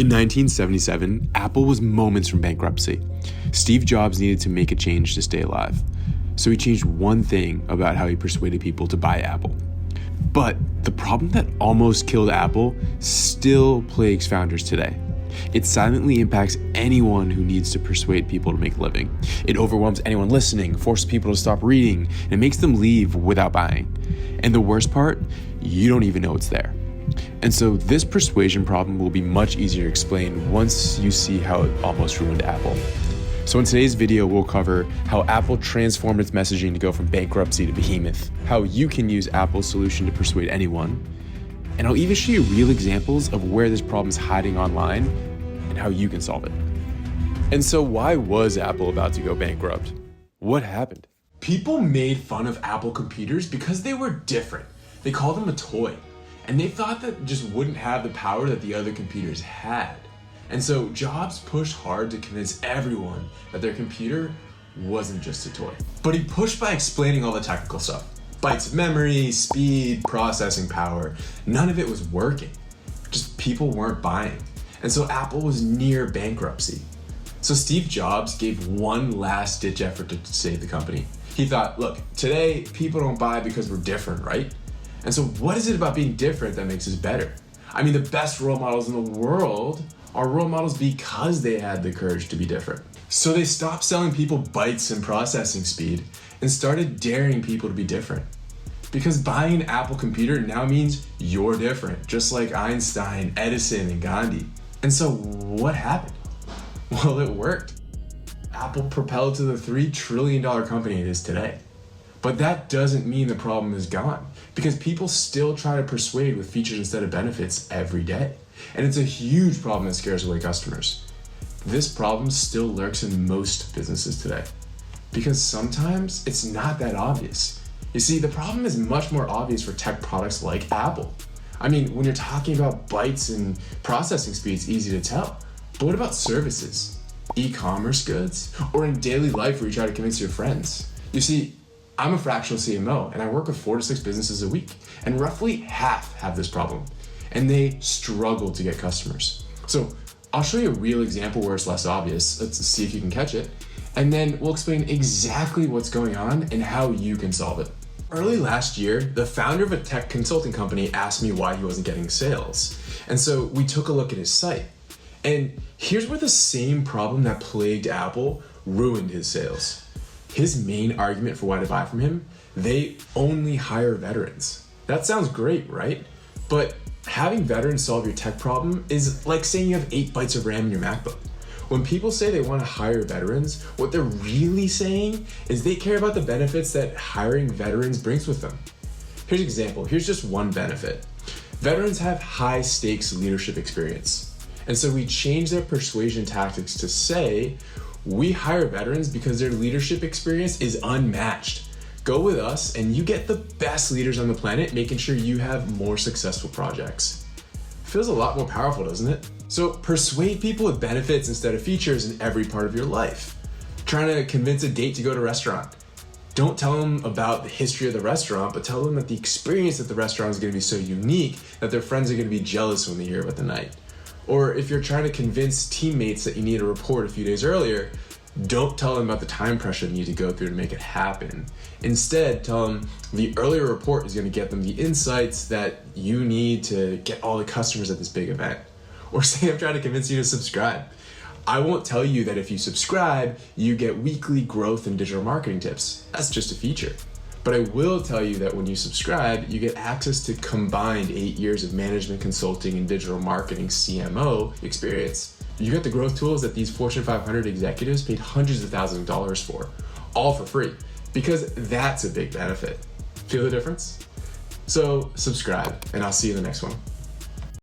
In 1977, Apple was moments from bankruptcy. Steve Jobs needed to make a change to stay alive. So he changed one thing about how he persuaded people to buy Apple. But the problem that almost killed Apple still plagues founders today. It silently impacts anyone who needs to persuade people to make a living. It overwhelms anyone listening, forces people to stop reading, and it makes them leave without buying. And the worst part, you don't even know it's there. And so this persuasion problem will be much easier to explain once you see how it almost ruined Apple. So in today's video, we'll cover how Apple transformed its messaging to go from bankruptcy to behemoth, how you can use Apple's solution to persuade anyone, and I'll even show you real examples of where this problem is hiding online and how you can solve it. And so why was Apple about to go bankrupt? What happened? People made fun of Apple computers because they were different. They called them a toy. And they thought that just wouldn't have the power that the other computers had. And so Jobs pushed hard to convince everyone that their computer wasn't just a toy. But he pushed by explaining all the technical stuff. Bytes of memory, speed, processing power, none of it was working. Just people weren't buying. And so Apple was near bankruptcy. So Steve Jobs gave one last ditch effort to save the company. He thought, look, today people don't buy because we're different, right? And so what is it about being different that makes us better? I mean, the best role models in the world are role models because they had the courage to be different. So they stopped selling people bytes and processing speed and started daring people to be different. Because buying an Apple computer now means you're different, just like Einstein, Edison, and Gandhi. And so what happened? Well, it worked. Apple propelled to the $3 trillion company it is today. But that doesn't mean the problem is gone, because people still try to persuade with features instead of benefits every day. And it's a huge problem that scares away customers. This problem still lurks in most businesses today, because sometimes it's not that obvious. You see, the problem is much more obvious for tech products like Apple. I mean, when you're talking about bytes and processing speed, it's easy to tell. But what about services, e-commerce goods, or in daily life where you try to convince your friends? You see, I'm a fractional CMO and I work with 4 to 6 businesses a week, and roughly half have this problem and they struggle to get customers. So I'll show you a real example where it's less obvious. Let's see if you can catch it. And then we'll explain exactly what's going on and how you can solve it. Early last year, the founder of a tech consulting company asked me why he wasn't getting sales. And so we took a look at his site. And here's where the same problem that plagued Apple ruined his sales. His main argument for why to buy from him, they only hire veterans. That sounds great, right? But having veterans solve your tech problem is like saying you have 8 bytes of RAM in your MacBook. When people say they want to hire veterans, what they're really saying is they care about the benefits that hiring veterans brings with them. Here's an example. Here's just one benefit. Veterans have high stakes leadership experience. And so we change their persuasion tactics to say, we hire veterans because their leadership experience is unmatched. Go with us and you get the best leaders on the planet, making sure you have more successful projects. Feels a lot more powerful, doesn't it? So persuade people with benefits instead of features in every part of your life. Trying to convince a date to go to a restaurant. Don't tell them about the history of the restaurant, but tell them that the experience at the restaurant is going to be so unique that their friends are going to be jealous when they hear about the night. Or if you're trying to convince teammates that you need a report a few days earlier, don't tell them about the time pressure you need to go through to make it happen. Instead, tell them the earlier report is going to get them the insights that you need to get all the customers at this big event. Or say I'm trying to convince you to subscribe. I won't tell you that if you subscribe, you get weekly growth and digital marketing tips. That's just a feature. But I will tell you that when you subscribe, you get access to combined 8 years of management consulting and digital marketing CMO experience. You get the growth tools that these Fortune 500 executives paid hundreds of thousands of dollars for, all for free, because that's a big benefit. Feel the difference? So subscribe, and I'll see you in the next one.